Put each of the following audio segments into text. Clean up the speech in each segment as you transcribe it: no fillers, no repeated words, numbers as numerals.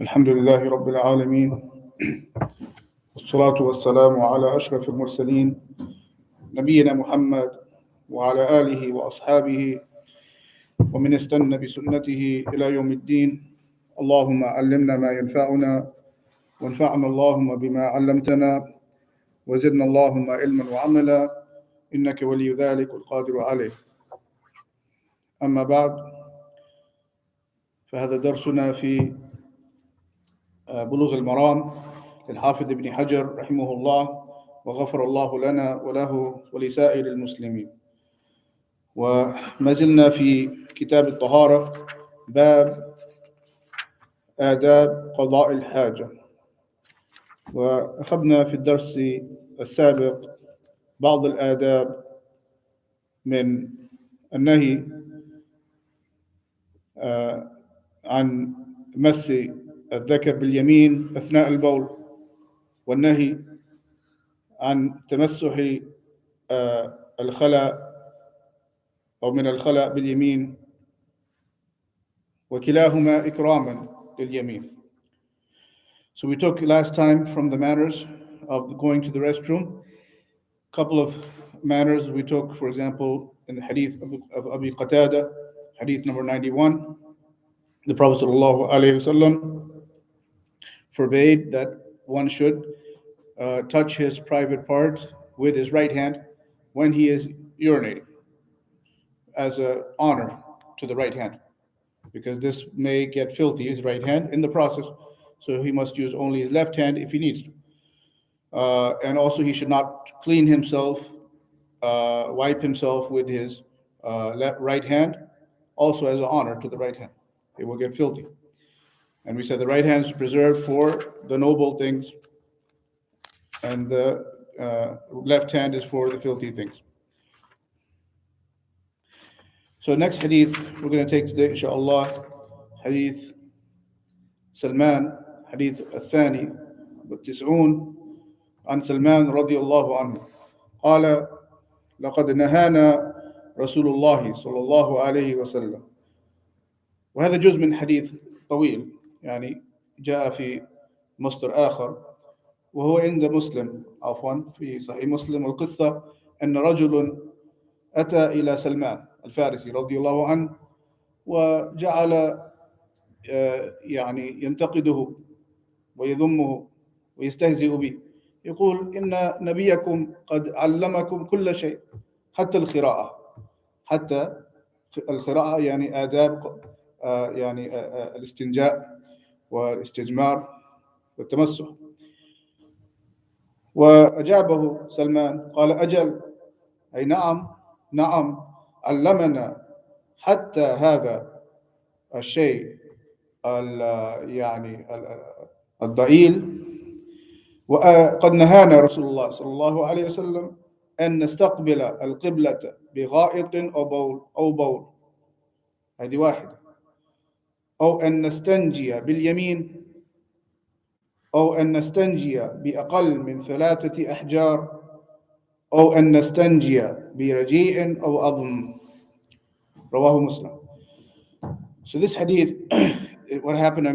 الحمد لله رب العالمين والصلاة والسلام على أشرف المرسلين نبينا محمد وعلى آله وأصحابه ومن استنى بسنته إلى يوم الدين. اللهم علمنا ما ينفعنا وانفعنا اللهم بما علمتنا وزدنا اللهم علما وعملا إنك ولي ذلك والقادر عليه. أما بعد، فهذا درسنا في بلوغ المرام للحافظ ابن حجر رحمه الله وغفر الله لنا وله ولسائر المسلمين. وما زلنا في كتاب الطهارة، باب آداب قضاء الحاجة. وأخذنا في الدرس السابق بعض الآداب من النهي عن مس الذكر باليمين أثناء البول، والنهي عن تمسح الخلاء أو من الخلاء باليمين، وكلاهما إكراما لليمين. So we took last time from the manners of going to the restroom. A couple of manners we took, for example, in the hadith of Abi Qatada, hadith number 91, the Prophet ﷺ forbade that one should touch his private part with his right hand when he is urinating, as an honor to the right hand, because this may get filthy, his right hand, in the process. So he must use only his left hand if he needs to. And also he should not clean himself, wipe himself with his right hand, also as an honor to the right hand. It will get filthy. And we said the right hand is preserved for the noble things, and the left hand is for the filthy things. So next hadith we're going to take today, inshallah, hadith سلمان, حديث الثاني والتسعون عن سلمان رضي الله عنه قال: لقد نهانا رسول الله صلى الله عليه وسلم. وهذا جزء من حديث طويل، يعني جاء في مصدر آخر وهو عند مسلم، عفوا في صحيح مسلم. القصة أن رجل أتى إلى سلمان الفارسي رضي الله عنه وجعل يعني ينتقده ويذمه ويستهزئ به، يقول: إن نبيكم قد علمكم كل شيء حتى القراءة يعني آداب يعني الاستنجاء والاستجمار والتمسح. وأجابه سلمان قال: أجل، أي نعم علمنا حتى هذا الشيء يعني الضئيل. وقد نهانا رسول الله صلى الله عليه وسلم أن نستقبل القبلة بغائط أو بول، هذه واحدة، أو أن نستنجي باليمين، أو أن نستنجي بأقل من 3 أحجار، أو أن نستنجي برجيء أو عظم. رواه مسلم. So this hadith, what happened,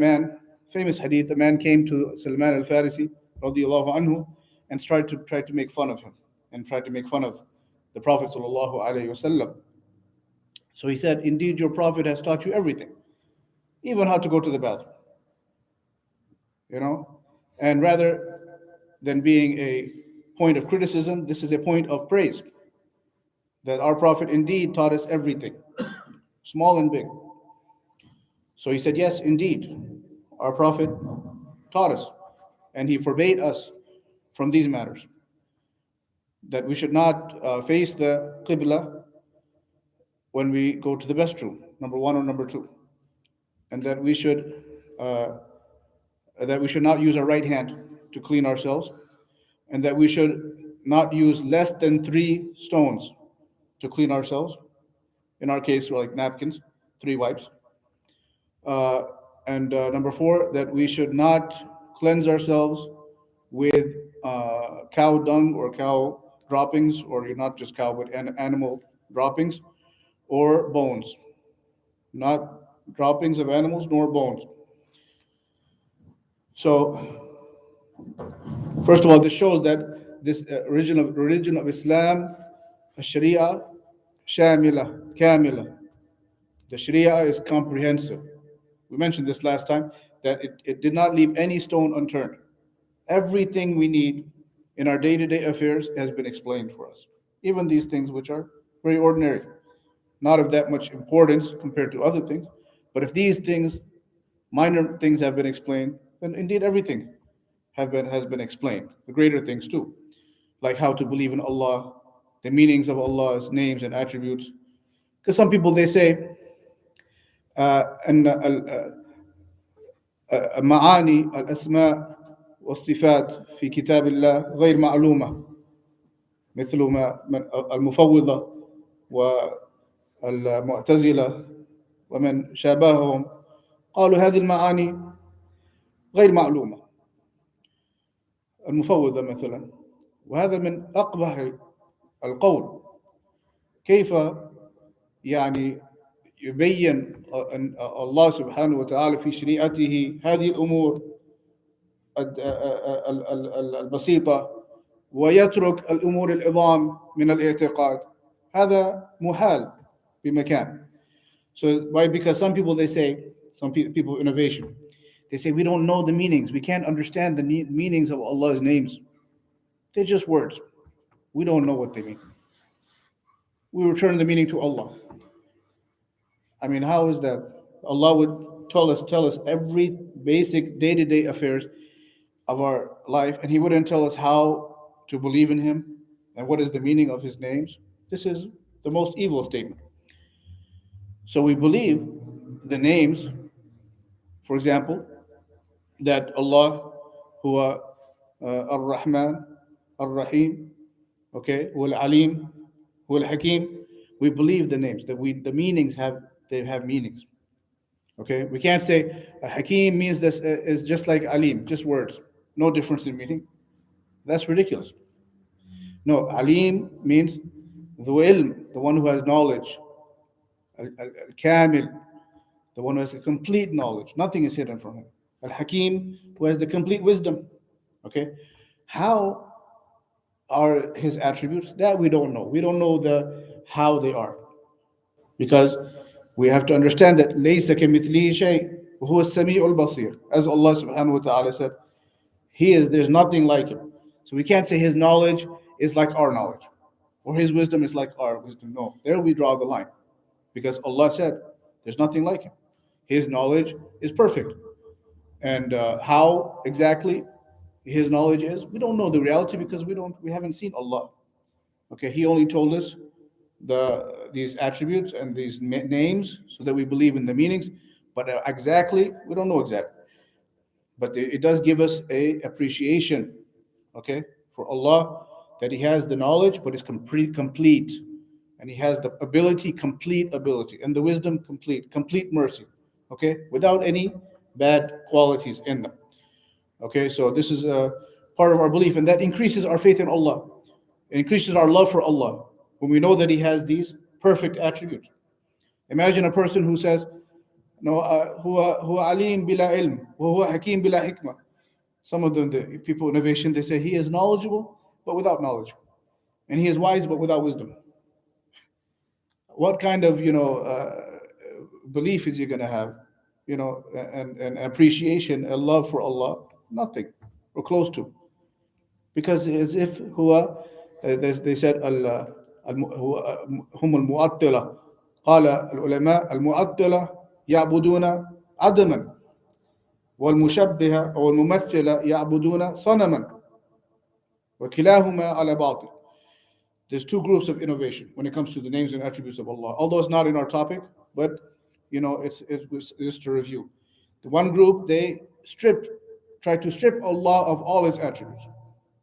famous hadith, a man came to Salman al-Farisi radiyallahu anhu and tried to make fun of him and tried to make fun of the Prophet sallallahu alaihi wasallam. So he said, indeed your Prophet has taught you everything, even how to go to the bathroom. And rather than being a point of criticism, this is a point of praise, that our Prophet indeed taught us everything, small and big. So he said, yes, indeed, our Prophet taught us, and he forbade us from these matters, that we should not face the Qibla when we go to the restroom, number 1 or number 2, and that we should not use our right hand to clean ourselves, and that we should not use less than 3 stones to clean ourselves. In our case, like napkins, 3 wipes. And number 4, that we should not cleanse ourselves with cow dung or cow droppings, or not just cow, but animal droppings or bones. Not droppings of animals nor bones. So, first of all, this shows that this religion of Islam, Sharia, shamila, kamila. The Sharia is comprehensive. We mentioned this last time that it did not leave any stone unturned. Everything we need in our day to day affairs has been explained for us. Even these things which are very ordinary, not of that much importance compared to other things. But if these things, minor things, have been explained, then indeed everything has been explained. The greater things too, like how to believe in Allah, the meanings of Allah's names and attributes. Because some people they say, أن معاني الأسماء والصفات في كتاب الله غير معلومة، مثل ما المفوضة والمعتزلة ومن شابههم قالوا هذه المعاني غير معلومة. المفوضة مثلا، وهذا من أقبح القول. كيف يعني يبين أن الله سبحانه وتعالى في شريعته هذه الأمور البسيطة ويترك الأمور العظام من الاعتقاد؟ هذا محال بمكان. So why? Because some people they say, some people of innovation, they say we don't know the meanings, we can't understand the meanings of Allah's names. They're just words. We don't know what they mean. We return the meaning to Allah. I mean, how is that? Allah would tell us every basic day-to-day affairs of our life, and He wouldn't tell us how to believe in Him and what is the meaning of His names. This is the most evil statement. So we believe the names, for example, that Allah, huwa Ar-Rahman, Ar-Rahim, okay, huwa Al-Alim, huwa Al-Hakim. We believe the names, that the meanings have meanings. Okay, we can't say Hakim means this is just like Alim, just words, no difference in meaning. That's ridiculous. No, Alim means the ilm, the one who has knowledge. Al-Kamil, the one who has a complete knowledge. Nothing is hidden from him. Al-Hakim, who has the complete wisdom. Okay, how are his attributes? That we don't know. We don't know how they are, because we have to understand that ليس كمثله شيء وهو السميع البصير. As Allah subhanahu wa ta'ala said, there's nothing like him. So we can't say his knowledge is like our knowledge, or his wisdom is like our wisdom. No, there we draw the line, because Allah said there's nothing like him. His knowledge is perfect. And how exactly his knowledge is, we don't know the reality, because we haven't seen Allah. Okay, He only told us these attributes and these names so that we believe in the meanings, but exactly we don't know exactly. But it does give us a appreciation, okay, for Allah, that He has the knowledge, but it's complete, and He has the ability, complete ability, and the wisdom, complete mercy, okay, without any bad qualities in them. Okay, so this is a part of our belief, and that increases our faith in Allah. It increases our love for Allah when we know that He has these perfect attributes. Imagine a person who says, "No, huwa alim bila ilm, huwa hakim bila hikmah." Some of them, the people of innovation, they say He is knowledgeable but without knowledge, and He is wise but without wisdom. What kind of belief is he going to have? And appreciation and love for Allah? Nothing, or close to. Because as if they said هم المعطلة. قال العلماء المعطلة يعبدون عدما، والمشبهة أو الممثلة يعبدون صنما، وكلاهما على باطل. There's two groups of innovation when it comes to the names and attributes of Allah. Although it's not in our topic, but it's just to review. The one group, they try to strip Allah of all His attributes.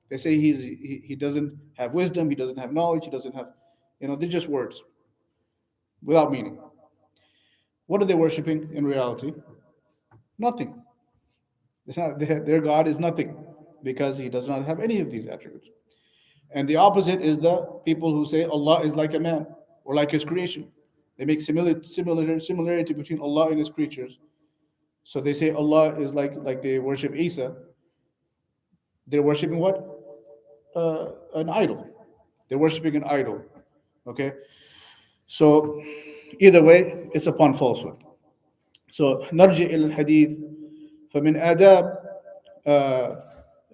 They say he doesn't have wisdom, He doesn't have knowledge, He doesn't have, they're just words without meaning. What are they worshiping in reality? Nothing. Their God is nothing, because He does not have any of these attributes. And the opposite is the people who say Allah is like a man or like His creation. They make similarity between Allah and His creatures. So they say Allah is like they worship Isa. They're worshiping what? An idol. They're worshiping an idol. Okay. So either way, it's upon falsehood. So نرجع إلى الحديث. فمن آداب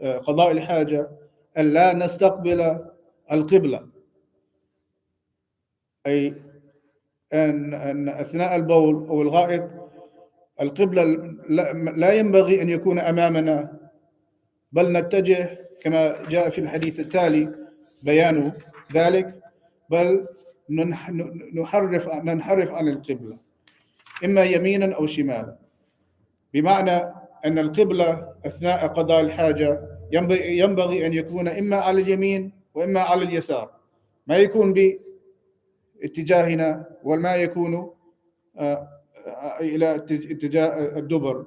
قضاء الحاجة أن لا نستقبل القبلة، أي أن أثناء البول أو الغائط القبلة لا ينبغي أن يكون أمامنا، بل نتجه كما جاء في الحديث التالي بيان ذلك، بل ننحرف عن القبلة إما يمينا أو شمالا، بمعنى أن القبلة أثناء قضاء الحاجة ينبغي أن يكون إما على اليمين وإما على اليسار، ما يكون باتجاهنا وما يكون إلى اتجاه الدبر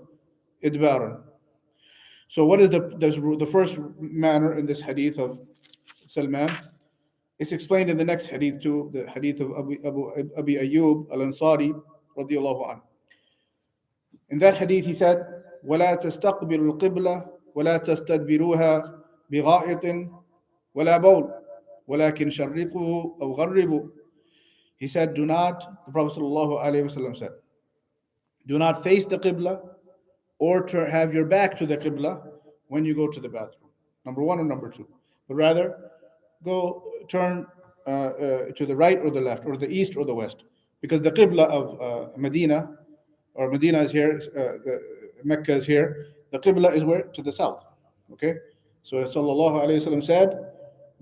إدبارا. So what is the first manner in this hadith of Salman? It's explained in the next hadith too, the hadith of Abi Ayyub al-Ansari radiyallahu anhu. In that hadith he said, وَلَا تَسْتَقْبِلُوا الْقِبْلَةَ وَلَا تَسْتَدْبِرُوهَا بِغَائِطٍ وَلَا بَوْلٍ وَلَكِنْ شَرِّقُوا أَوْ غَرِّبُوا. He said, do not, the Prophet sallallahu alaihi wasallam said, do not face the Qibla or to have your back to the Qibla when you go to the bathroom. Number one or number two. But rather, turn to the right or the left, or the east or the west. Because the Qibla of Medina, or Medina is here, Mecca is here, the Qibla is where? To the south. Okay? So Sallallahu Alaihi Wasallam said,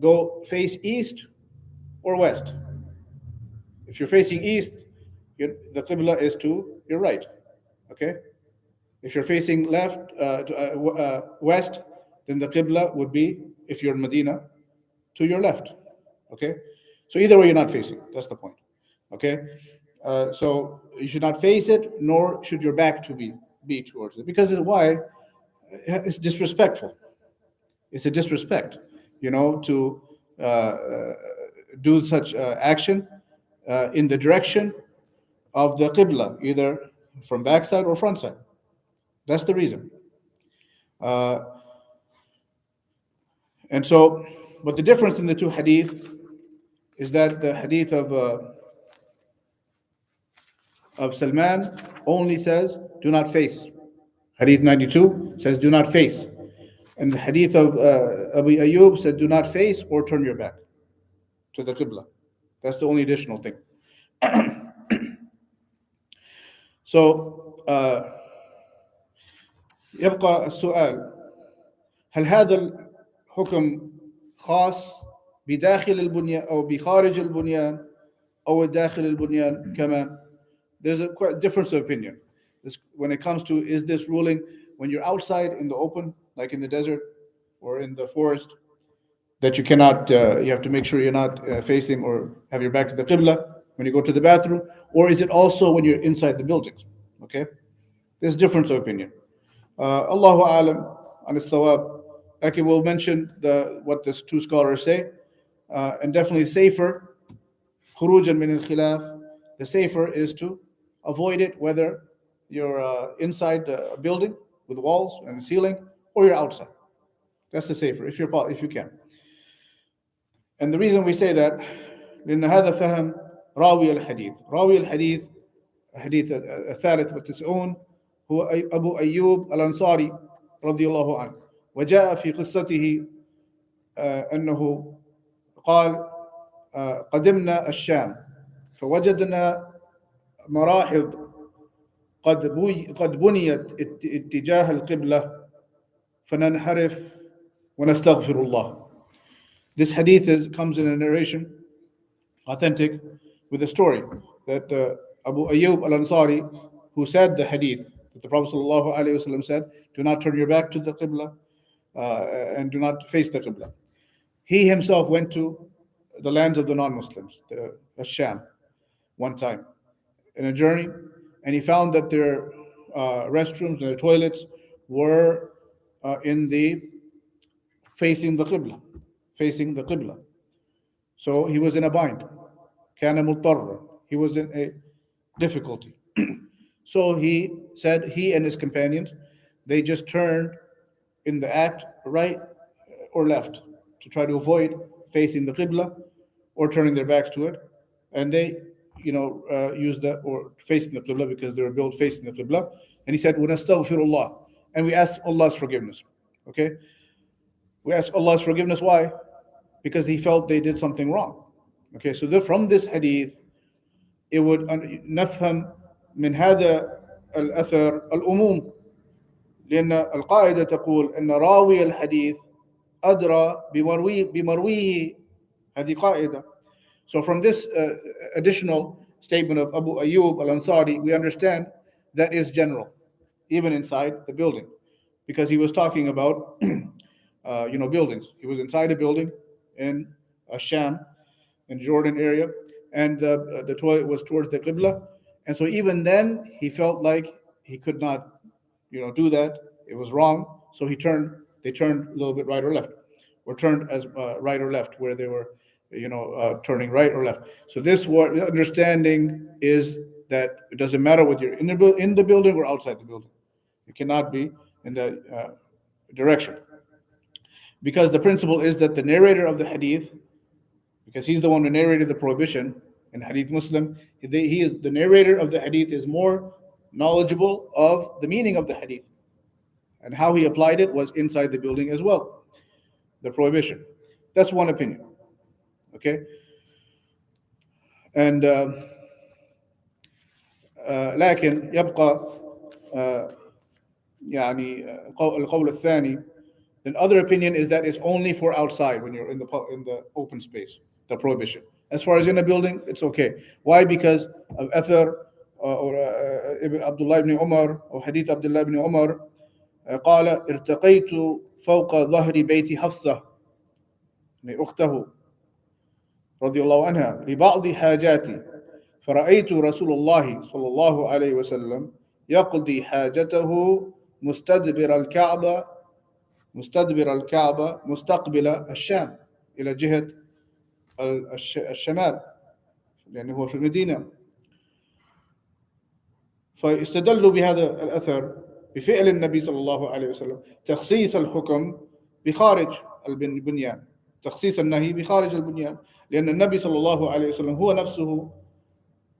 go face east or west. If you're facing east, the Qibla is to your right. Okay? If you're facing west, then the Qibla would be, if you're in Medina, to your left. Okay? So either way, you're not facing. That's the point. Okay? So you should not face it, nor should your back to be towards it. Because why? It's disrespectful. It's a disrespect, to do such action in the direction of the Qibla, either from backside or front side. That's the reason. And so, but the difference in the two hadith is that the hadith of Salman only says, do not face. Hadith 92 says, do not face. And the hadith of Abu Ayyub said, do not face or turn your back to the Qibla. That's the only additional thing. So, يبقى السؤال: هل هذا الحكم خاص بداخل البنيان أو بخارج البنيان أو داخل البنيان كمان? There's a difference of opinion when it comes to, is this ruling when you're outside in the open, like in the desert or in the forest, that you cannot, you have to make sure you're not facing or have your back to the Qibla when you go to the bathroom, or is it also when you're inside the buildings? Okay, there's difference of opinion. Allahu a'lam on al-thawab. Okay, we'll mention what the two scholars say, and definitely safer, khurujan min al-khilaf, the safer is to avoid it, whether you're inside a building with walls and ceiling, or you're outside. That's the safer, if you can. And the reason we say that, لأن هذا فهم راوي الحديث الحديث الثالث والتسعون هو أبو أيوب الأنصاري رضي الله عنه. وجاء في قصته أنه قال قدمنا الشام فوجدنا مراحض قد بنيت اتجاه القبلة فننحرف ونستغفر الله. This hadith comes in a narration, authentic, with a story that Abu Ayyub al-Ansari, who said the hadith, that the Prophet ﷺ said, do not turn your back to the Qibla and do not face the Qibla. He himself went to the lands of the non-Muslims, the Sham, one time in a journey, and he found that their restrooms and their toilets were facing the Qibla. So he was in a bind. كان مضطرا. He was in a difficulty. So he said he and his companions, they just turned in the act right or left to try to avoid facing the Qibla or turning their backs to it. And they, used that or facing the Qibla because they were built facing the Qibla. And he said, وَنَسْتَغْفِرُ and we ask Allah's forgiveness. Okay? We ask Allah's forgiveness. Why? Because he felt they did something wrong. Okay, so from this hadith, it would نفهم من هذا الأثر الأموم لأن القاعدة تقول أن راوي الحديث أدرى بمرويه هذه قاعدة. So from this additional statement of Abu Ayyub al-Ansari, we understand that is general, even inside the building, because he was talking about buildings. He was inside a building in Sham, in Jordan area, and the toilet was towards the Qibla, and so even then he felt like he could not, do that. It was wrong, so they turned a little bit right or left, or turned as right or left where they were, turning right or left. So this understanding is that it doesn't matter whether you're in the building or outside the building. You cannot be in that direction, because the principle is that the narrator of the hadith, because he's the one who narrated the prohibition in Hadith Muslim, he is the narrator of the hadith is more knowledgeable of the meaning of the hadith, and how he applied it was inside the building as well, the prohibition. That's one opinion. Okay, and لكن يبقى يعني القول الثاني. The other opinion is that it's only for outside when you're in the open space, the prohibition. As far as in a building, it's okay. Why? Because of Athar or Abdullah ibn Umar or Hadith Abdullah ibn Umar قال ارتقيت فوق ظهر بيت حفصة أخته رضي الله عنها لبعض حاجاتي فرأيت رسول الله صلى الله عليه وسلم يقضي حاجته مستدبر الكعبة مستقبل الشام إلى جهة الشمال لأنه هو في المدينة. فاستدلوا بهذا الأثر بفعل النبي صلى الله عليه وسلم تخصيص الحكم بخارج البنيان، تخصيص النهي بخارج البنيان، لأن النبي صلى الله عليه وسلم هو نفسه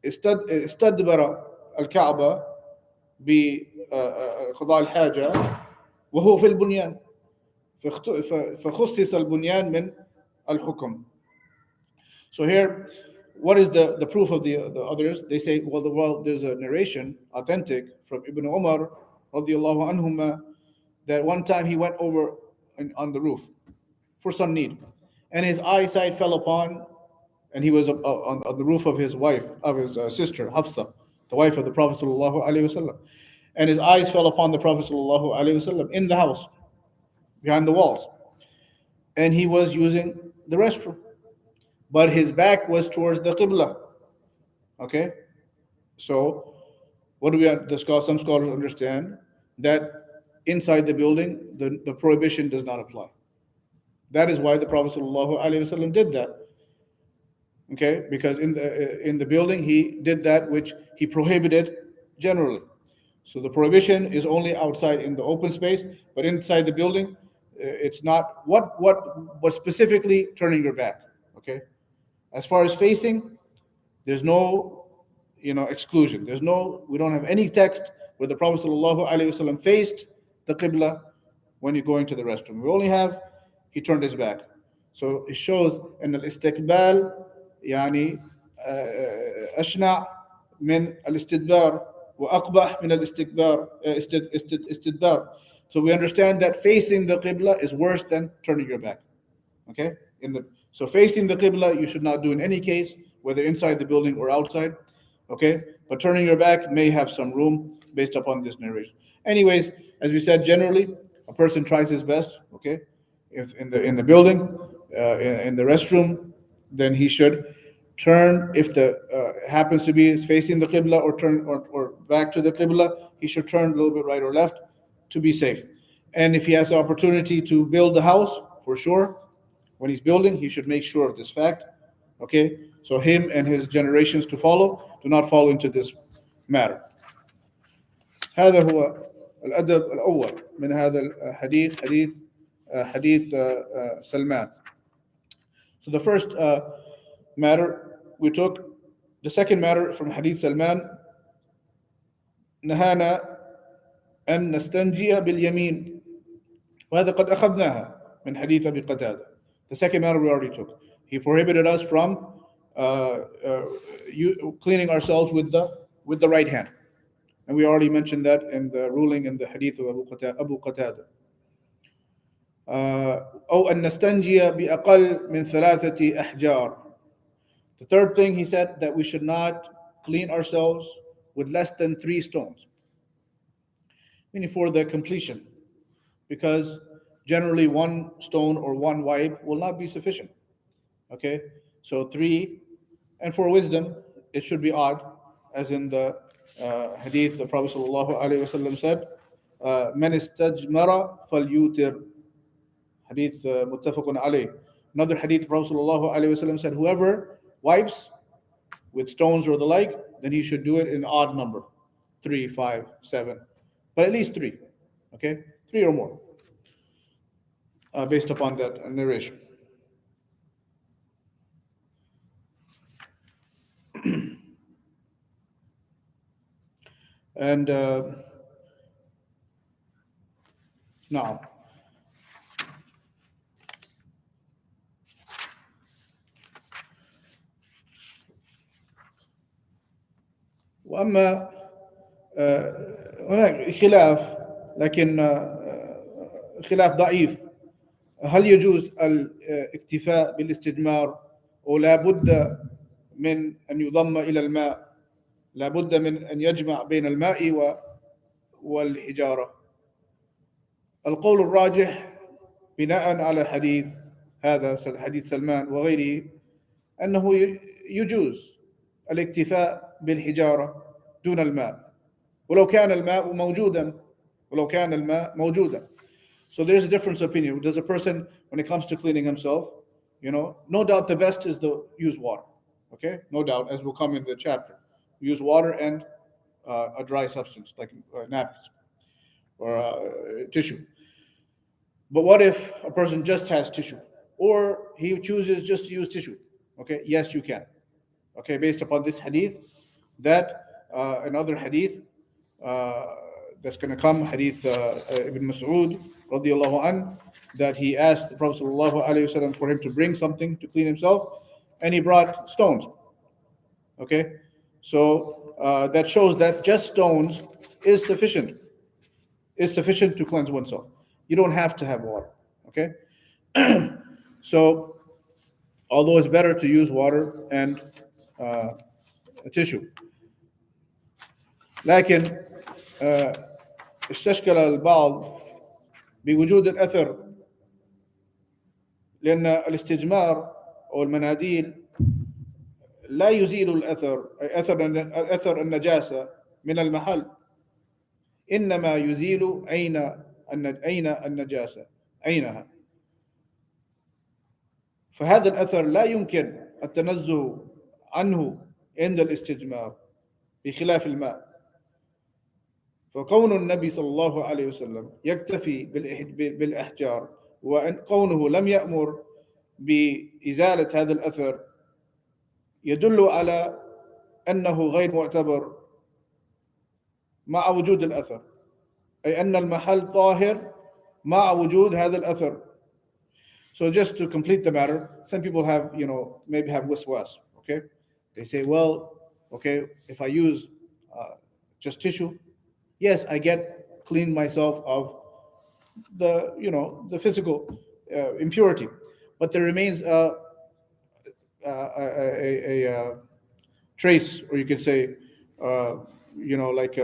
استدبر الكعبة بقضاء الحاجة وهو في البنيان، فخصص البنيان من الحكم. So here, what is the proof of the others? They say, well, there's a narration, authentic, from Ibn Umar radiallahu anhuma, that one time he went over on the roof for some need, and his eyesight fell upon, and he was on the roof of his sister Hafsa, the wife of the Prophet sallallahu alaihi wasallam, and his eyes fell upon the Prophet sallallahu alaihi wasallam in the house, behind the walls, and he was using the restroom, but his back was towards the Qibla. Okay, so what do we discuss? Some scholars understand that inside the building, the prohibition does not apply. That is why the Prophet ﷺ did that. Okay, because in the building he did that which he prohibited generally. So the prohibition is only outside in the open space, but inside the building, it's not. What specifically turning your back? Okay, as far as facing, there's no exclusion. We don't have any text where the Prophet ﷺ faced the Qibla when you're going to the restroom. We only have he turned his back. So it shows ان الاستقبال يعني أشنع من الاستدبار وأقبح من الاستدبار. So we understand that facing the Qibla is worse than turning your back. Okay? So facing the Qibla you should not do in any case, whether inside the building or outside. Okay? But turning your back may have some room based upon this narration. Anyways, as we said, generally a person tries his best. Okay? If in the building, in the restroom, then he should turn. If the happens to be facing the Qibla or turn or back to the Qibla, he should turn a little bit right or left to be safe. And if he has the opportunity to build the house, for sure, when he's building, he should make sure of this fact. Okay, so him and his generations to follow do not fall into this matter. هذا هو الأدب الأول من هذا الحديث، حديث سلمان. So the first matter we took, the second matter from Hadith Salman, نهانا أن نستنجي باليمين، وهذا قد أخذناها من حديث أبي قتادة. The second matter we already took. He prohibited us from cleaning ourselves with the right hand, and we already mentioned that in the ruling in the hadith of Abu Qatada. أو أن نستنجي بأقل من ثلاثة أحجار. The third thing he said, that we should not clean ourselves with less than 3 stones, meaning for the completion, because generally 1 stone or 1 wipe will not be sufficient. Okay, so 3, and for wisdom it should be odd, as in the hadith the Prophet ﷺ said, "Man istajmara falyutir." Hadith muttafaqun alayh. Another hadith, Prophet ﷺ said, whoever wipes with stones or the like, then he should do it in odd number, 3, 5, 7, but at least 3. Okay, 3 or more, based upon that narration. And now, وأما هناك خلاف، لكن خلاف ضعيف، هل يجوز الاكتفاء بالاستجمار ولا بد من أن يضم إلى الماء، لا بد من أن يجمع بين الماء والحجارة؟ القول الراجح بناء على حديث هذا حديث سلمان وغيره أنه يجوز الاكتفاء بالحجارة دون الماء، ولو كان الماء موجودا. So there's a difference of opinion. Does a person, when it comes to cleaning himself, no doubt the best is to use water. Okay, no doubt, as will come in the chapter. Use water and a dry substance like napkins or tissue. But what if a person just has tissue, or he chooses just to use tissue? Okay, yes, you can. Okay, based upon this hadith, that another hadith that's going to come, hadith Ibn Mas'ud radiallahu an, that he asked the Prophet sallallahu alaihi wasallam for him to bring something to clean himself, and he brought stones. Okay, so that shows that just stones is sufficient to cleanse oneself. You don't have to have water. Okay, so although it's better to use water and tissue، لكن استشكل البعض بوجود الأثر، لأن الاستجمار أو المناديل لا يزيل الأثر، أثر النجاسة من المحل، إنما يزيل أين النجاسة، أينها. فهذا الأثر لا يمكن التنزه عنه عند الاستجمار بخلاف الماء. فكون النبي صلى الله عليه وسلم يكتفي بالأحجار، وكونه لم يأمر بإزالة هذا الأثر، يدل على أنه غير معتبر مع وجود الأثر، أي أن المحل طاهر مع وجود هذا الأثر. So just to complete the matter, some people have, maybe have waswas. Okay, they say, well, okay, if I use just tissue, yes, I get clean myself of the physical impurity, but there remains a trace, or you could say, like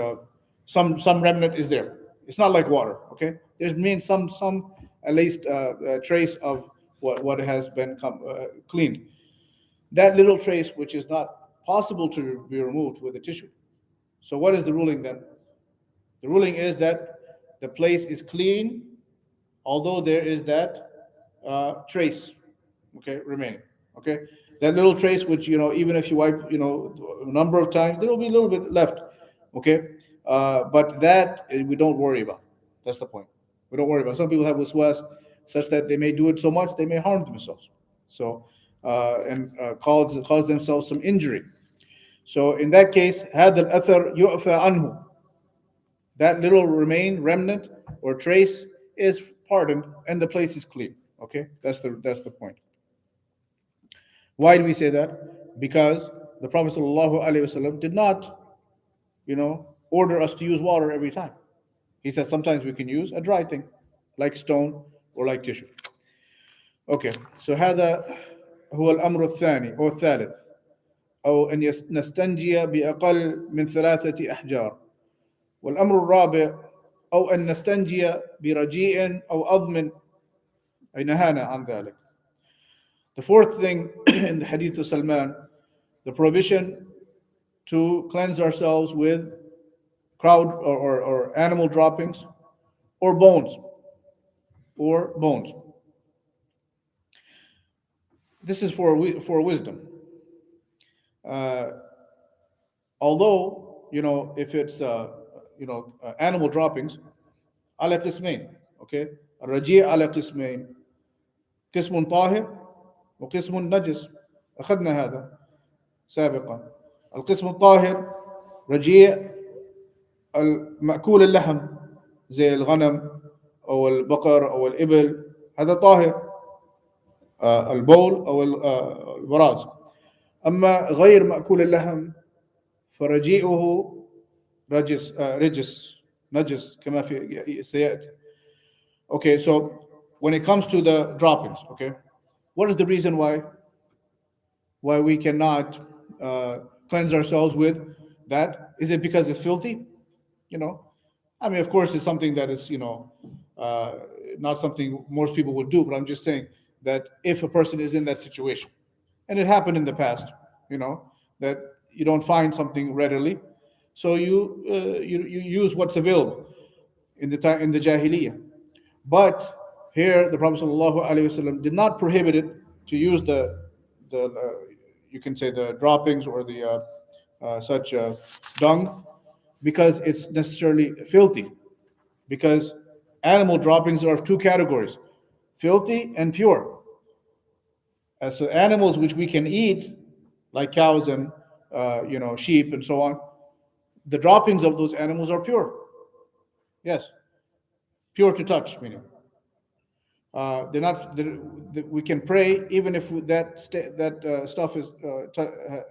some remnant is there. It's not like water. Okay, there remains some at least trace of what has been cleaned. That little trace, which is not possible to be removed with a tissue. So what is the ruling then? The ruling is that the place is clean, although there is that trace, okay, remaining. Okay, that little trace, which even if you wipe, a number of times, there will be a little bit left. Okay, But that we don't worry about. That's the point. We don't worry about. Some people have waswas such that they may do it so much they may harm themselves. So and cause themselves some injury. So in that case, هذا الأثر يعفى عنه. That little remnant or trace is pardoned and the place is clean. Okay, that's the point. Why do we say that? Because the Prophet ﷺ did not, order us to use water every time. He said sometimes we can use a dry thing, like stone or like tissue. Okay, so هذا هو الأمر الثاني أو الثالث أو أن نستنجي بأقل من 3 أحجار. والأمر الرابع أو أن نستنجي برجيء أو أضم أي نهانا عن ذلك. The fourth thing in the hadith of Salman, the prohibition to cleanse ourselves with crowd or animal droppings or bones. This is for wisdom. Although, if it's animal droppings, على قسمين. Okay, الرجيع على قسمين. قسم طاهر وقسم نجس. أخذنا هذا سابقا. القسم الطاهر رجيع المأكول اللحم زي الغنم أو البقر أو الإبل، هذا طاهر. البول أو البراز. أما غير مأكول اللحم فرجيئه رجس نجس كما في سيأتي. Okay, so when it comes to the droppings, okay, what is the reason why we cannot cleanse ourselves with that? Is it because it's filthy? I mean, of course, it's something that is, not something most people would do, but I'm just saying that if a person is in that situation, and it happened in the past, that you don't find something readily, so you use what's available in the Jahiliyyah. But here, the Prophet ﷺ did not prohibit it to use the you can say the droppings or the such dung, because it's necessarily filthy. Because animal droppings are of two categories: filthy and pure. As so animals which we can eat, like cows and sheep and so on, the droppings of those animals are pure. Yes, pure to touch, meaning they're not. We can pray even if that stuff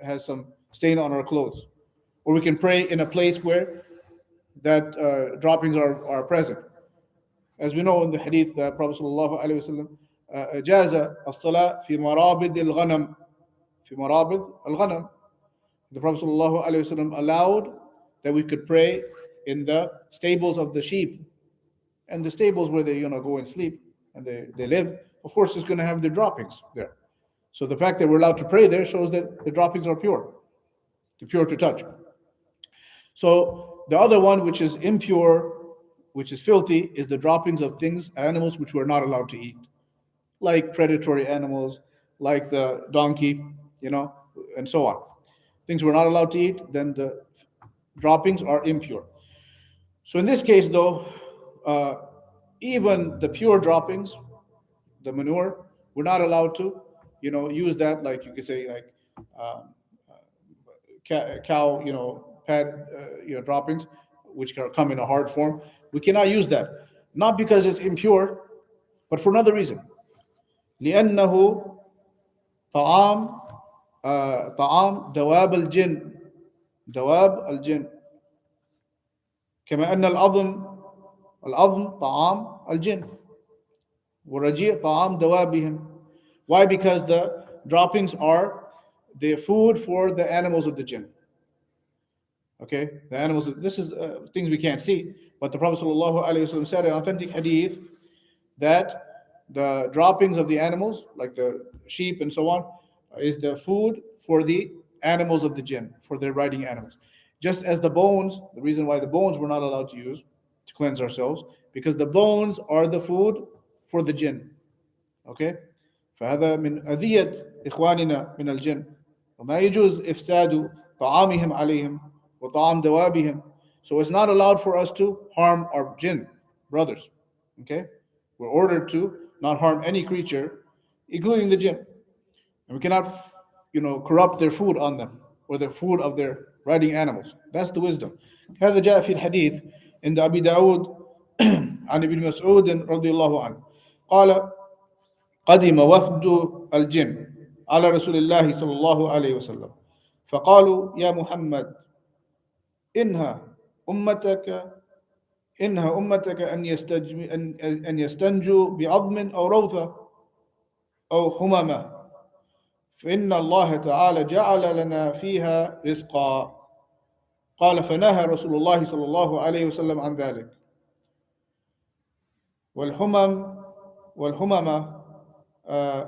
has some stain on our clothes, or we can pray in a place where that droppings are present. As we know in the hadith, the Prophet ﷺ جاز الصلاة في مرابض الغنم. في مرابض الغنم. The Prophet ﷺ allowed that we could pray in the stables of the sheep, and the stables where they go and sleep and they live. Of course, it's going to have the droppings there. So the fact that we're allowed to pray there shows that the droppings are pure, pure to touch. So the other one, which is impure, which is filthy, is the droppings of animals which we're not allowed to eat, like predatory animals, like the donkey, and so on. Things we're not allowed to eat, then the droppings are impure. So in this case, though, even the pure droppings, the manure, we're not allowed to, use that, like you could say, like cow, pad, droppings, which come in a hard form. We cannot use that, not because it's impure, but for another reason. لأنه طعام دواب الجن. دواب الجن. كما أن العظم طعام الجن والرجيع طعام دوابهم. Why? Because the droppings are the food for the animals of the jinn. Okay, the animals. This is things we can't see, but the Prophet ﷺ said in an authentic hadith that the droppings of the animals, like the sheep and so on, is the food for the animals of the jinn, for their riding animals. Just as the bones, the reason why the bones we're not allowed to use to cleanse ourselves, because the bones are the food for the jinn. Okay? فهذا من أذية إخواننا من الجن وما يجوز إفساد طعامهم عليهم وطعام دوابهم So it's not allowed for us to harm our jinn brothers. Okay? We're ordered to not harm any creature, including the jinn. And we cannot, corrupt their food on them or the food of their riding animals. That's the wisdom. هذا جاء في الحديث عند أبي داود عن ابن مسعود رضي الله عنه قال قدم وفد الجن على رسول الله صلى الله عليه وسلم فقالوا يا محمد إنها أمتك إنها أمتك أن يستنجوا بعظم أو روثة أو حمامة فإن الله تعالى جعل لنا فيها رزقا قال فنهى رسول الله صلى الله عليه وسلم عن ذلك والحمامة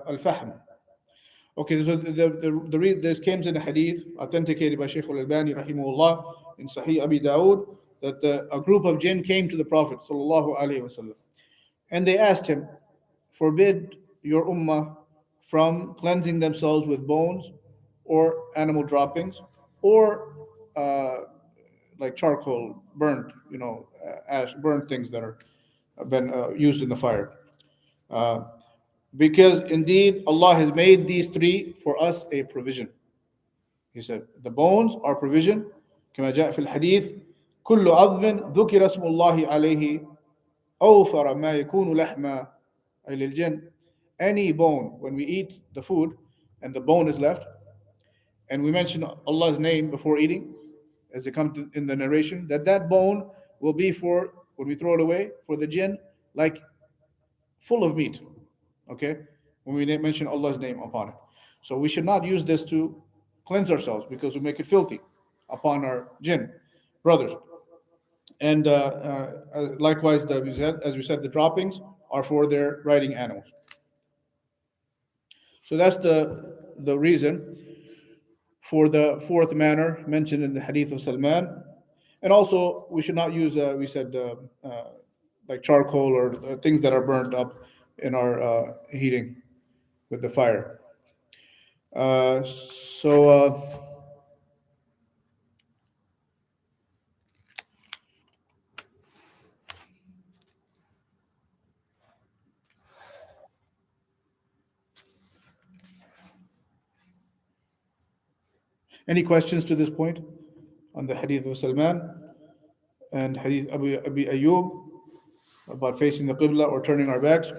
الفحم. Okay, so this came in a hadith authenticated by Shaykh Al-Albani rahimahullah in Sahih Abi Dawood that a group of jinn came to the Prophet sallallahu alaihi wasallam and they asked him, forbid your ummah from cleansing themselves with bones or animal droppings or like charcoal, burnt, ash, burnt things that are been used in the fire. Because indeed Allah has made these three for us a provision. He said, the bones are provision. كما جاء في الحديث كل عظم ذكر اسم الله عليه أوفر ما يكون لحما أي للجن. Any bone, when we eat the food and the bone is left, and we mention Allah's name before eating, as it comes in the narration, that bone will be for, when we throw it away, for the jinn, like full of meat. Okay? When we mention Allah's name upon it. So we should not use this to cleanse ourselves because we make it filthy upon our jinn brothers. And likewise, as we said, the droppings are for their riding animals. So that's the reason for the fourth manner mentioned in the hadith of Salman. And also, we should not use, we said, like charcoal or things that are burned up in our heating with the fire. Any questions to this point on the hadith of Salman and hadith Abi Ayyub about facing the Qibla or turning our backs?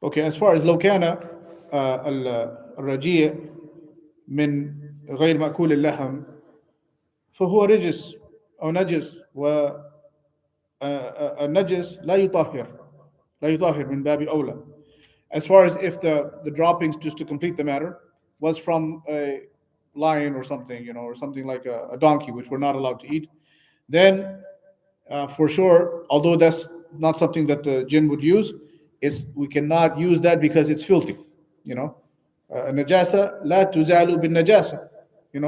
Okay, as far as لو كان الرجيع من غير مأكول اللحم فهو رجس أو نجس والنجس لا يطهر من باب أولى. As far as if the droppings, just to complete the matter, was from a lion or something, or something like a donkey, which we're not allowed to eat, then for sure, although that's not something that the jinn would use, we cannot use that because it's filthy. Najasa la tuzalu bin najasa. We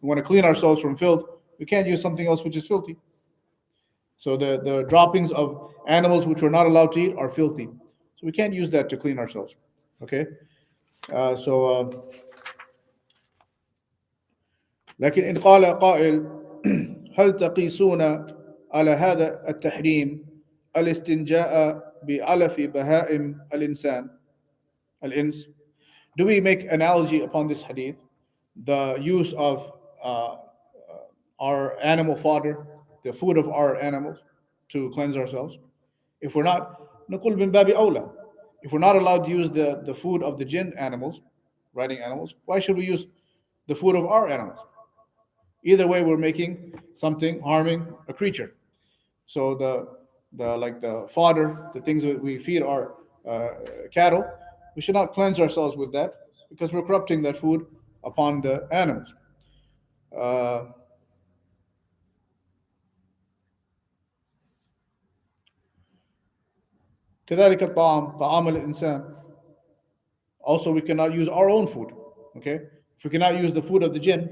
want to clean ourselves from filth. We can't use something else which is filthy. So the droppings of animals which we're not allowed to eat are filthy. So we can't use that to clean ourselves. Okay? لكن إن قال قائل هل تقيسون على هذا التحريم الاستنجاء بعلف بهائم الإنس? Do we make analogy upon this hadith, the use of our animal fodder, the food of our animals, to cleanse ourselves? If we're not, نقول من باب أولى. If we're not allowed to use the food of the jinn animals, riding animals, why should we use the food of our animals? Either way, we're making something harming a creature. So the fodder, the things that we feed our cattle, we should not cleanse ourselves with that because we're corrupting that food upon the animals. كذلك طعام الإنسان. Also, we cannot use our own food. Okay, if we cannot use the food of the jinn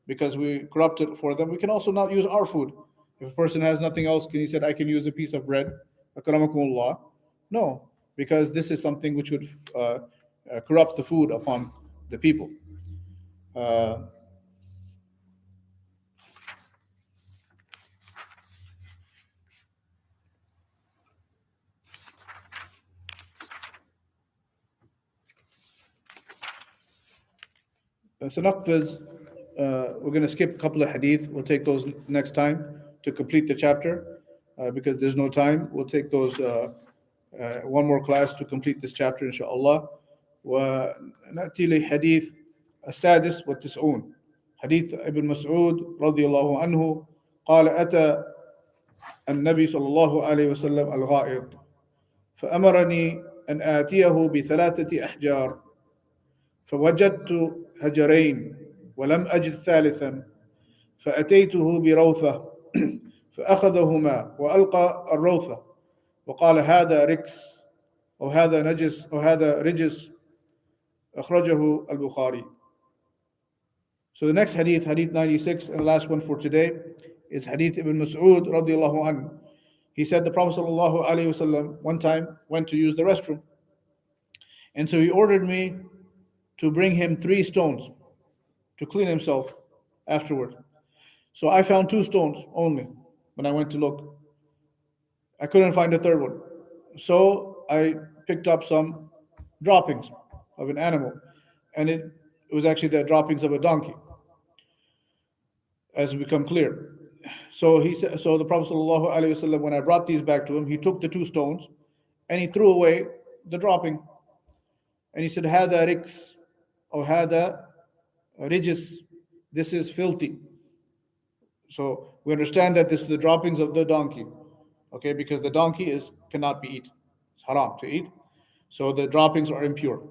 because we corrupt it for them, we can also not use our food If a person has nothing else, can he say, I can use a piece of bread? Akramakumullah. No, because this is something which would corrupt the food upon the people. Uh, so Naqfiz, we're going to skip a couple of hadith. We'll take those next time to complete the chapter because there's no time. We'll take those one more class to complete this chapter, inshallah. ونأتي لحديث السادس والتسعون حديث ابن مسعود رضي الله عنه قال أتى النبي صلى الله عليه وسلم الغائط فأمرني أن آتيه بثلاثة أحجار فوجدت هجرين ولم أجد ثالثا فأتيته بروثة فأخذهما وألقى الروثة وقال هذا ركس أو هذا نجس أو هذا رجس أخرجه البخاري. So the next hadith, hadith 96, and the last one for today, is hadith Ibn Mas'ud radiallahu anhu. He said the Prophet sallallahu alaihi wasallam one time went to use the restroom, and so he ordered me to bring him 3 stones to clean himself afterward. So I found 2 stones only when I went to look. I couldn't find a third one. So I picked up some droppings of an animal, and it was actually the droppings of a donkey, as become clear. So he said, so the Prophet ﷺ, when I brought these back to him, he took the 2 stones and he threw away the dropping. And he said, Hada riks, or Hada rijis, this is filthy. So we understand that this is the droppings of the donkey. Okay, because the donkey cannot be eaten. It's haram to eat. So the droppings are impure.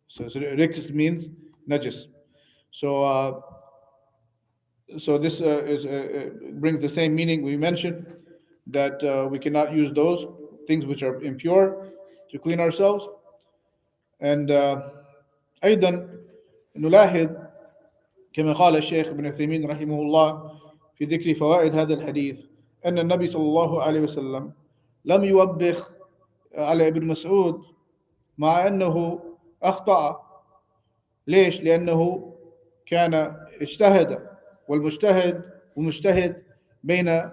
So riks means najis. So this brings the same meaning we mentioned, that we cannot use those things which are impure to clean ourselves. And أيضا نلاحظ كما قال الشيخ ابن عثيمين رحمه الله في ذكر فوائد هذا الحديث أن النبي صلى الله عليه وسلم لم يوبخ على ابن مسعود مع أنه أخطأ. ليش؟ لأنه كان اجتهد، والمجتهد بين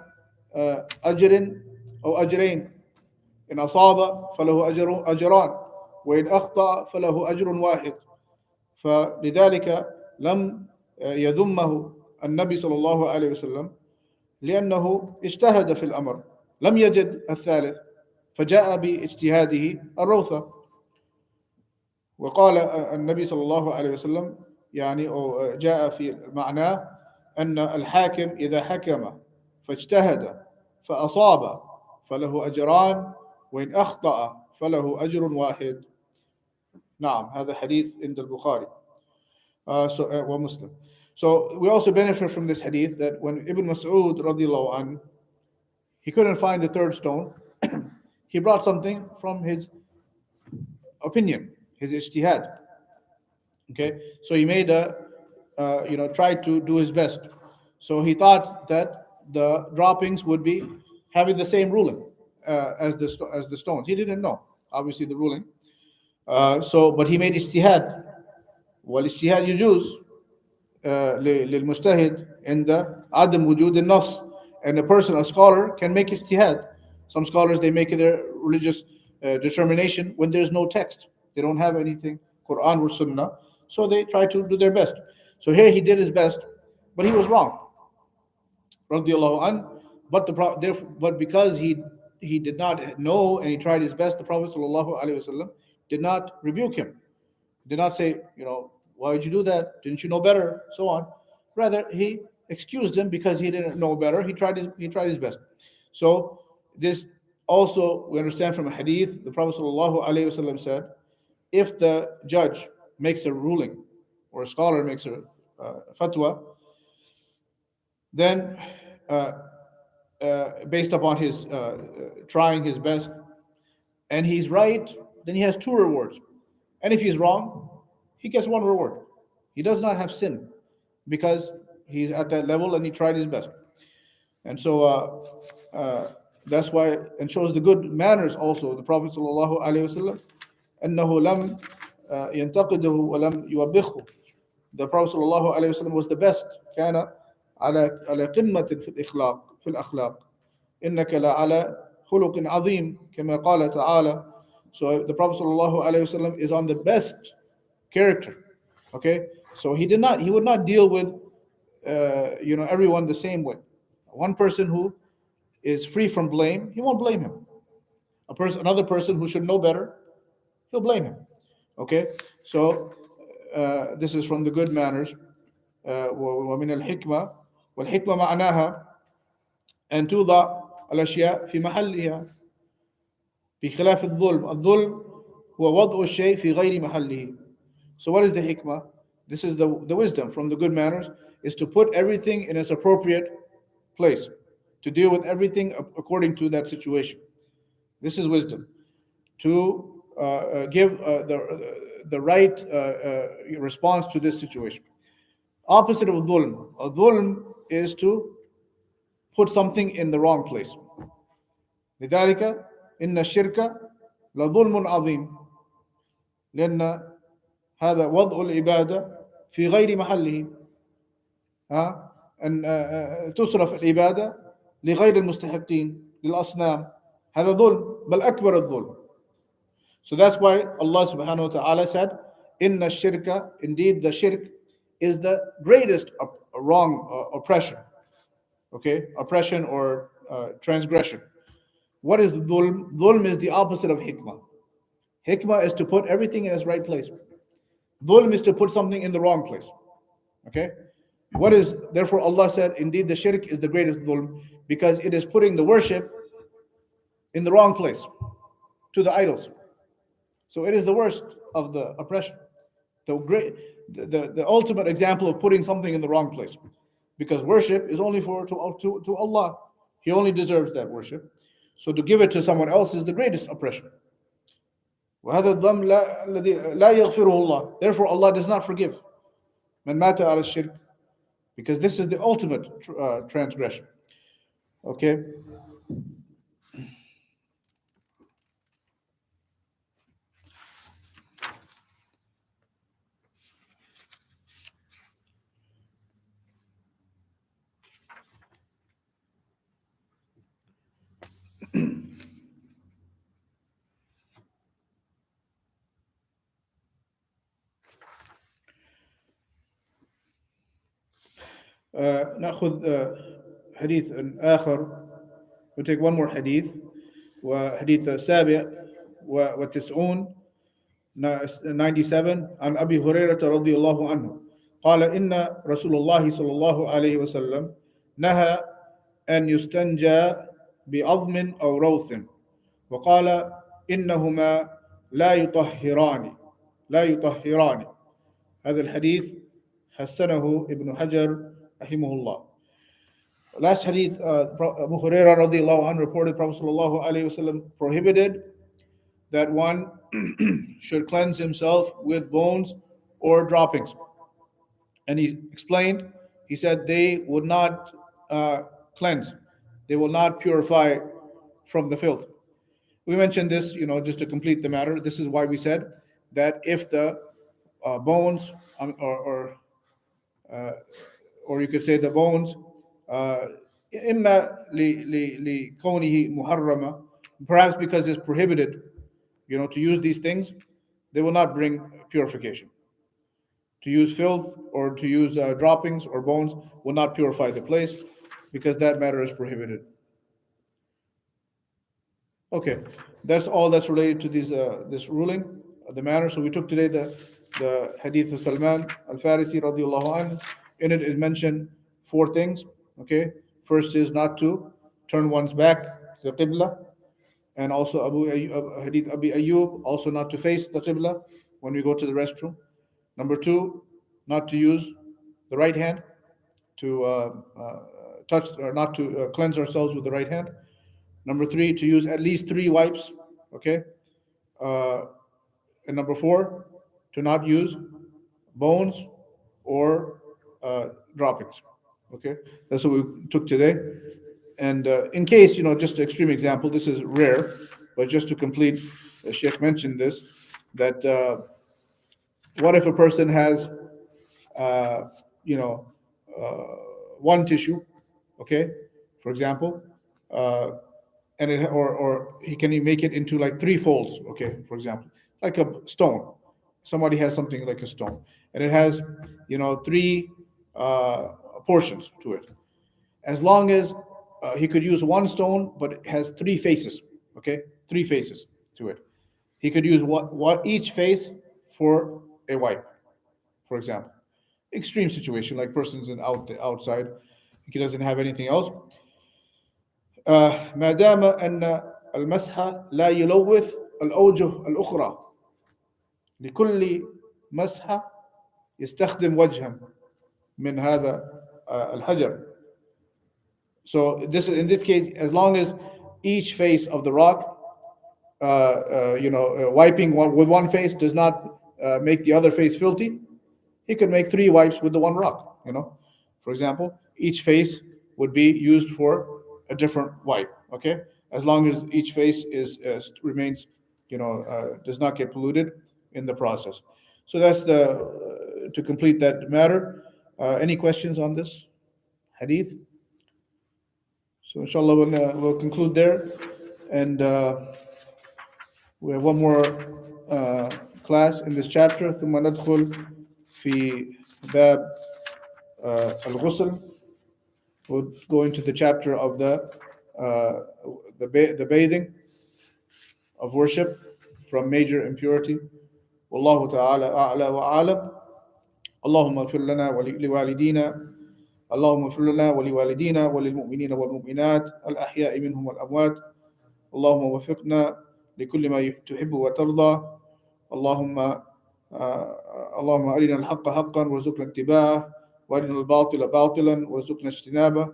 أجر أو أجرين، إن أصاب فله أجران وإن أخطأ فله أجر واحد. فلذلك لم يذمه النبي صلى الله عليه وسلم لأنه اجتهد في الأمر، لم يجد الثالث فجاء باجتهاده الروثة. وقال النبي صلى الله عليه وسلم يعني جاء في معناه أن الحاكم إذا حكم فاجتهد فأصاب فله أجران وإن أخطأ فله أجر واحد. نعم هذا حديث عند البخاري ومسلم. So we also benefit from this hadith that when Ibn Mas'ud radiallahu anhu, he couldn't find the 3rd stone, he brought something from his opinion, his ijtihad. Okay, so he made tried to do his best. So he thought that the droppings would be having the same ruling as the stones. He didn't know, obviously, the ruling. But he made ijtihad. والاجتهاد يجوز للمجتهد عند عدم وجود النص. And a scholar can make ijtihad. Some scholars, they make their religious determination when there's no text. They don't have anything, Quran or Sunnah, so they try to do their best. So here he did his best, but he was wrong, radiallahu an. But because he did not know and he tried his best, the Prophet sallallahu alaihi wasallam did not rebuke him, did not say, why did you do that? Didn't you know better? So on. Rather, he excused him because he didn't know better. He tried his best. So this also we understand from a hadith. The Prophet sallallahu alaihi wasallam said, if the judge makes a ruling or a scholar makes a fatwa, then based upon his trying his best, and he's right, then he has 2 rewards. And if he's wrong, he gets 1 reward. He does not have sin because he's at that level and he tried his best. And so that's why, and shows the good manners also. The Prophet sallallahu alaihi wasallam, أنه لم ينتقده ولم يوبخه. The Prophet sallallahu alaihi wasallam was the best. كان على قمة في الأخلاق إنك لعلى خلق عظيم كما قال تعالى. So the Prophet sallallahu alaihi wasallam is on the best character. Okay, so he would not deal with everyone the same way. One person who is free from blame, he won't blame him. Another person who should know better, he'll blame him. Okay, so this is from the good manners. ومن الحكمة والحكمة معناها أن توضع الأشياء في محلها بخلاف الظلم هو وضع الشيء في غير محله. So what is the hikmah? This is the wisdom from the good manners, is to put everything in its appropriate place, to deal with everything according to that situation. This is wisdom. To give the right response to this situation. Opposite of dhulm. Dhulm is to put something in the wrong place. لذلك إن الشرك لظلم عظيم لأن هذا وضع العبادة في غير محله. أن تصرف العبادة لغير المستحقين للأصنام. هذا ظلم بل أكبر الظلم. So that's why Allah subhanahu wa ta'ala said, Inna shirka, indeed the shirk is the greatest wrong oppression. Okay, oppression or transgression. What is dhulm? Dhulm is the opposite of hikmah. Hikmah is to put everything in its right place. Dhulm is to put something in the wrong place. Okay? Therefore Allah said, indeed the shirk is the greatest dhulm, because it is putting the worship in the wrong place, to the idols. So it is the worst of the oppression. The ultimate example of putting something in the wrong place. Because worship is only to Allah. He only deserves that worship. So to give it to someone else is the greatest oppression. وهذا الذنب الذي لا يغفره الله. Therefore Allah does not forgive من مات على الشرك, because this is the ultimate transgression. Okay. نأخذ حديث آخر. We take one more hadith. وحديث السابع والتسعون 97 عن أبي هريرة رضي الله عنه قال إن رسول الله صلى الله عليه وسلم نهى أن يستنجى بعظم أو روث وقال إنهما لا يطهران. هذا الحديث حسنه ابن حجر رحمه الله. Last hadith, Abu Hurairah radiallahu anhu reported Prophet sallallahu alayhi wasallam prohibited that one should cleanse himself with bones or droppings. And he explained, he said they would not cleanse, they will not purify from the filth. We mentioned this, just to complete the matter. This is why we said that if the bones, or you could say the bones, إما لكونه محرمة, perhaps because it's prohibited, to use these things, they will not bring purification. To use filth or to use droppings or bones will not purify the place, because that matter is prohibited. Okay, that's all that's related to this ruling, the matter. So we took today the hadith of Salman al-Farisi radiallahu anhu. In it mentioned 4 things. Okay, first is not to turn one's back to the Qibla, and also hadith Abi Ayyub, also not to face the Qibla when we go to the restroom. Number 2, not to use the right hand to touch, or not to cleanse ourselves with the right hand. Number 3, to use at least 3 wipes. Okay, and number 4, to not use bones or droppings. Okay, that's what we took today. And in case, just an extreme example, this is rare, but just to complete, the Sheikh mentioned this, that what if a person has, uh, you know, one tissue, okay, for example, uh, and or he can make it into like three folds, okay, for example, like a stone. Somebody has something like a stone, and it has, three portions to it. As long as he could use one stone, but it has three faces, okay, three faces to it. He could use what each face for a wipe, for example. Extreme situation, like person's outside, he doesn't have anything else. ما دام أن المسح لا يلوث الأوجه الأخرى، لكل مسحة يستخدم وجها من هذا الحجر. So this in this case, as long as each face of the rock, wiping with one face does not make the other face filthy, he could make three wipes with the one rock. For example, each face would be used for a different wipe. Okay, as long as each face remains, does not get polluted in the process. So that's the to complete that matter. Any questions on this hadith? So inshallah we'll conclude there, and we have one more class in this chapter. ثم ندخل في باب الغسل. We'll go into the chapter of the bathing of worship from major impurity. والله تعالى أعلى وأعلم. اللهم اغفر لنا ولوالدينا اللهم اغفر لنا ولوالدينا وللمؤمنين والمؤمنات الأحياء منهم والأموات. اللهم وفقنا لكل ما تحب وترضى. اللهم أرنا الحق حقا وارزقنا اتباعه، وأرنا الباطل باطلا وارزقنا اجتنابه.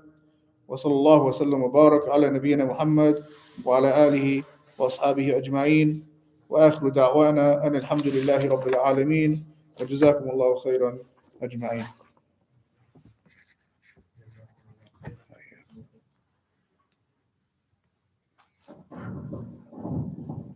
وصلى الله وسلم وبارك على نبينا محمد وعلى آله وأصحابه أجمعين. وآخر دعوانا أن الحمد لله رب العالمين، وجزاكم الله خيرا أجمعين.